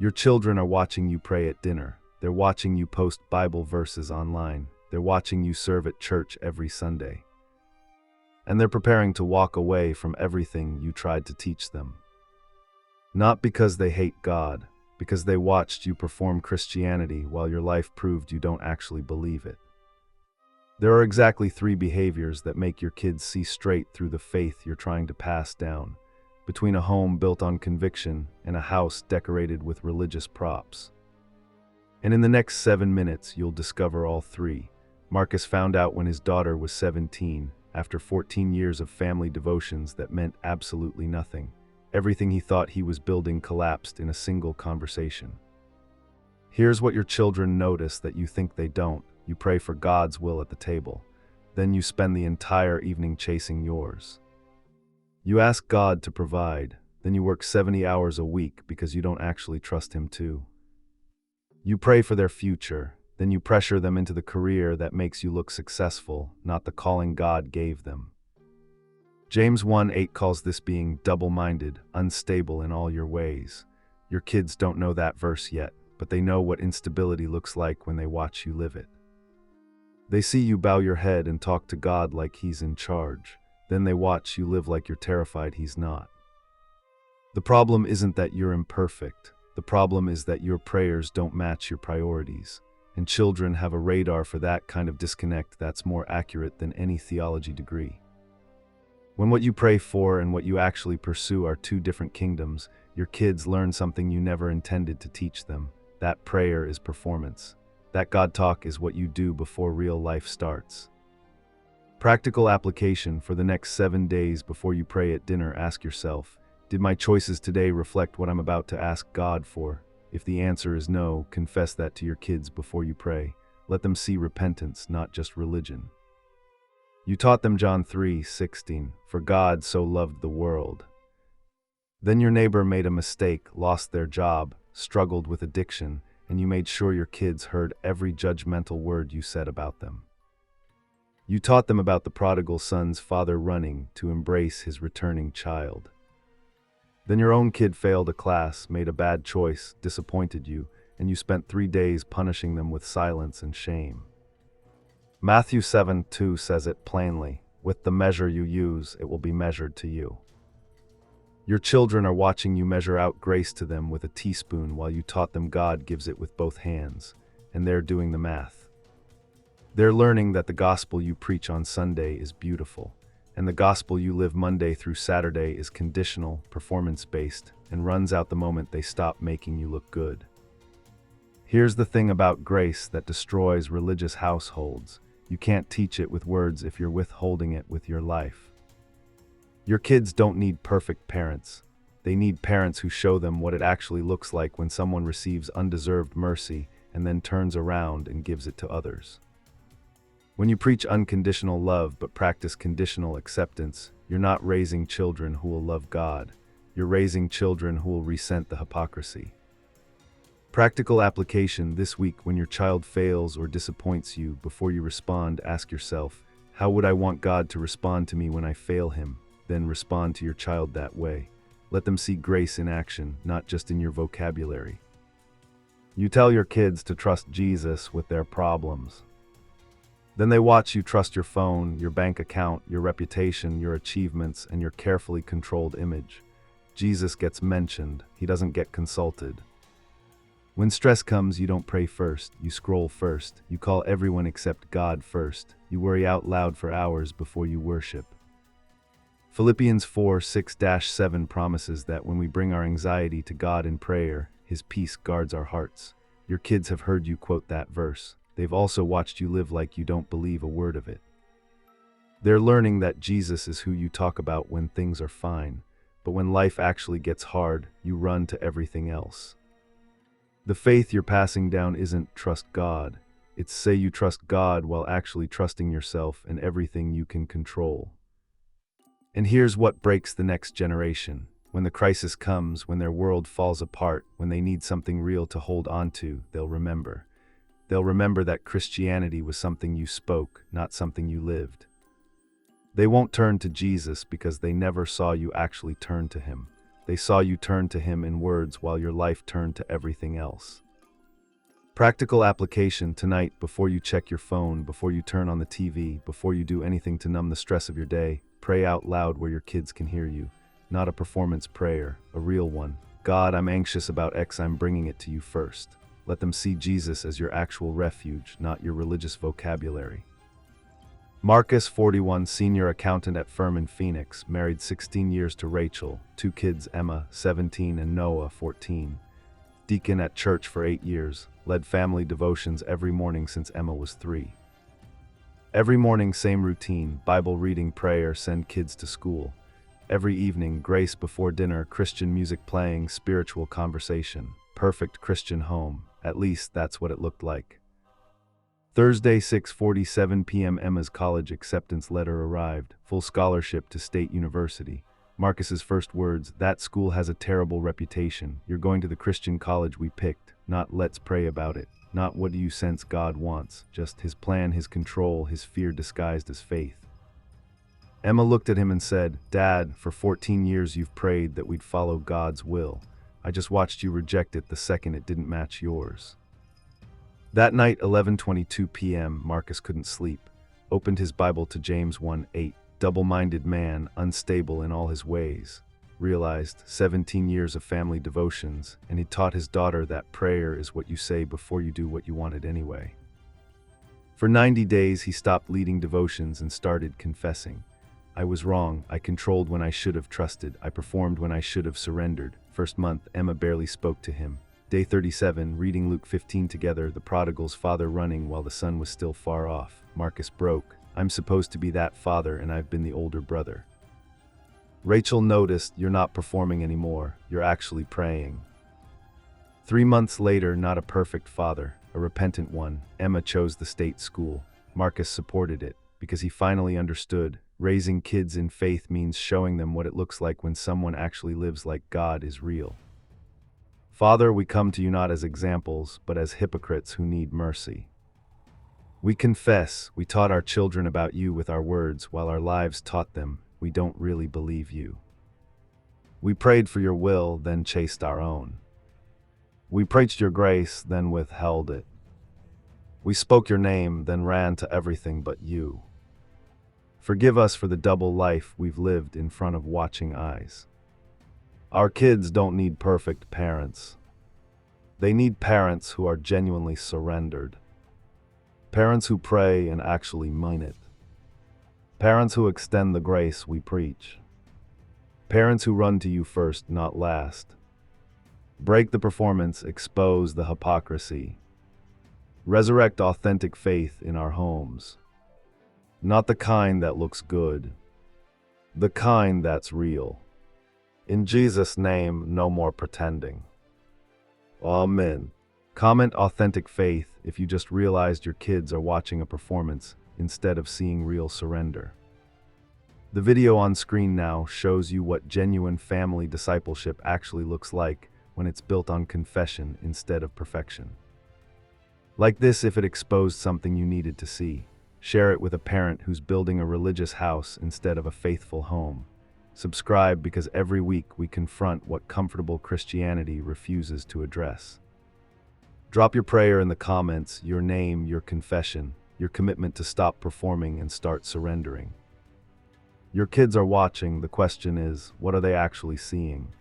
Your children are watching you pray at dinner. They're watching you post Bible verses online. They're watching you serve at church every Sunday. And they're preparing to walk away from everything you tried to teach them. Not because they hate God, because they watched you perform Christianity while your life proved you don't actually believe it. There are exactly 3 behaviors that make your kids see straight through the faith you're trying to pass down, between a home built on conviction and a house decorated with religious props. And in the next 7 minutes, you'll discover all 3. Marcus found out when his daughter was 17, after 14 years of family devotions that meant absolutely nothing. Everything he thought he was building collapsed in a single conversation. Here's what your children notice that you think they don't. You pray for God's will at the table. Then you spend the entire evening chasing yours. You ask God to provide. Then you work 70 hours a week because you don't actually trust Him to. You pray for their future. Then you pressure them into the career that makes you look successful, not the calling God gave them. James 1:8 calls this being double-minded, unstable in all your ways. Your kids don't know that verse yet, but they know what instability looks like when they watch you live it. They see you bow your head and talk to God like He's in charge. Then they watch you live like you're terrified He's not. The problem isn't that you're imperfect. The problem is that your prayers don't match your priorities. And children have a radar for that kind of disconnect that's more accurate than any theology degree. When what you pray for and what you actually pursue are 2 different kingdoms, your kids learn something you never intended to teach them. That prayer is performance. That God talk is what you do before real life starts. Practical application for the next 7 days before you pray at dinner. Ask yourself, did my choices today reflect what I'm about to ask God for? If the answer is no, confess that to your kids before you pray. Let them see repentance, not just religion. You taught them John 3:16, for God so loved the world. Then your neighbor made a mistake, lost their job, struggled with addiction, and you made sure your kids heard every judgmental word you said about them. You taught them about the prodigal son's father running to embrace his returning child. Then your own kid failed a class, made a bad choice, disappointed you, and you spent 3 days punishing them with silence and shame. Matthew 7:2 says it plainly, with the measure you use, it will be measured to you. Your children are watching you measure out grace to them with a teaspoon while you taught them God gives it with both hands, and they're doing the math. They're learning that the gospel you preach on Sunday is beautiful, and the gospel you live Monday through Saturday is conditional, performance-based, and runs out the moment they stop making you look good. Here's the thing about grace that destroys religious households. You can't teach it with words if you're withholding it with your life. Your kids don't need perfect parents. They need parents who show them what it actually looks like when someone receives undeserved mercy and then turns around and gives it to others. When you preach unconditional love but practice conditional acceptance, you're not raising children who will love God. You're raising children who will resent the hypocrisy. Practical application this week: when your child fails or disappoints you, before you respond, ask yourself, how would I want God to respond to me when I fail Him? Then respond to your child that way. Let them see grace in action, not just in your vocabulary. You tell your kids to trust Jesus with their problems. Then they watch you trust your phone, your bank account, your reputation, your achievements, and your carefully controlled image. Jesus gets mentioned, He doesn't get consulted. When stress comes, you don't pray first, you scroll first, you call everyone except God first, you worry out loud for hours before you worship. Philippians 4:6-7 promises that when we bring our anxiety to God in prayer, His peace guards our hearts. Your kids have heard you quote that verse. They've also watched you live like you don't believe a word of it. They're learning that Jesus is who you talk about when things are fine, but when life actually gets hard, you run to everything else. The faith you're passing down isn't trust God. It's say you trust God while actually trusting yourself and everything you can control. And here's what breaks the next generation. When the crisis comes, when their world falls apart, when they need something real to hold on to, they'll remember. They'll remember that Christianity was something you spoke, not something you lived. They won't turn to Jesus because they never saw you actually turn to Him. They saw you turn to him in words while your life turned to everything else. Practical application tonight: before you check your phone, before you turn on the TV, before you do anything to numb the stress of your day, pray out loud where your kids can hear you. Not a performance prayer, a real one. God, I'm anxious about X, I'm bringing it to you first. Let them see Jesus as your actual refuge, not your religious vocabulary. Marcus, 41, senior accountant at firm in Phoenix, married 16 years to Rachel, 2 kids, Emma, 17, and Noah, 14. Deacon at church for 8 years, led family devotions every morning since Emma was 3. Every morning, same routine: Bible reading, prayer, send kids to school. Every evening, grace before dinner, Christian music playing, spiritual conversation. Perfect Christian home. At least that's what it looked like. Thursday, 6:47 p.m. Emma's college acceptance letter arrived, full scholarship to State University. Marcus's first words: that school has a terrible reputation. You're going to the Christian college we picked. Not let's pray about it. Not what do you sense God wants. Just his plan, his control, his fear disguised as faith. Emma looked at him and said, Dad, for 14 years you've prayed that we'd follow God's will. I just watched you reject it the second it didn't match yours. That night, 11:22 p.m., Marcus couldn't sleep. Opened his Bible to James 1:8. Double-minded man, unstable in all his ways. Realized 17 years of family devotions, and he taught his daughter that prayer is what you say before you do what you wanted anyway. For 90 days, he stopped leading devotions and started confessing. I was wrong. I controlled when I should have trusted. I performed when I should have surrendered. First month, Emma barely spoke to him. Day 37, reading Luke 15 together, the prodigal's father running while the son was still far off. Marcus broke. I'm supposed to be that father, and I've been the older brother. Rachel noticed, you're not performing anymore. You're actually praying. 3 months later, not a perfect father, a repentant one, Emma chose the state school. Marcus supported it, because he finally understood. Raising kids in faith means showing them what it looks like when someone actually lives like God is real. Father, we come to you not as examples, but as hypocrites who need mercy. We confess, we taught our children about you with our words while our lives taught them we don't really believe you. We prayed for your will, then chased our own. We preached your grace, then withheld it. We spoke your name, then ran to everything but you. Forgive us for the double life we've lived in front of watching eyes. Our kids don't need perfect parents. They need parents who are genuinely surrendered. Parents who pray and actually mean it. Parents who extend the grace we preach. Parents who run to you first, not last. Break the performance, expose the hypocrisy. Resurrect authentic faith in our homes. Not the kind that looks good. The kind that's real. In Jesus' name, no more pretending. Amen. Comment authentic faith if you just realized your kids are watching a performance instead of seeing real surrender. The video on screen now shows you what genuine family discipleship actually looks like when it's built on confession instead of perfection. Like this if it exposed something you needed to see. Share it with a parent who's building a religious house instead of a faithful home. Subscribe because every week we confront what comfortable Christianity refuses to address. Drop your prayer in the comments, your name, your confession, your commitment to stop performing and start surrendering. Your kids are watching. The question is, what are they actually seeing?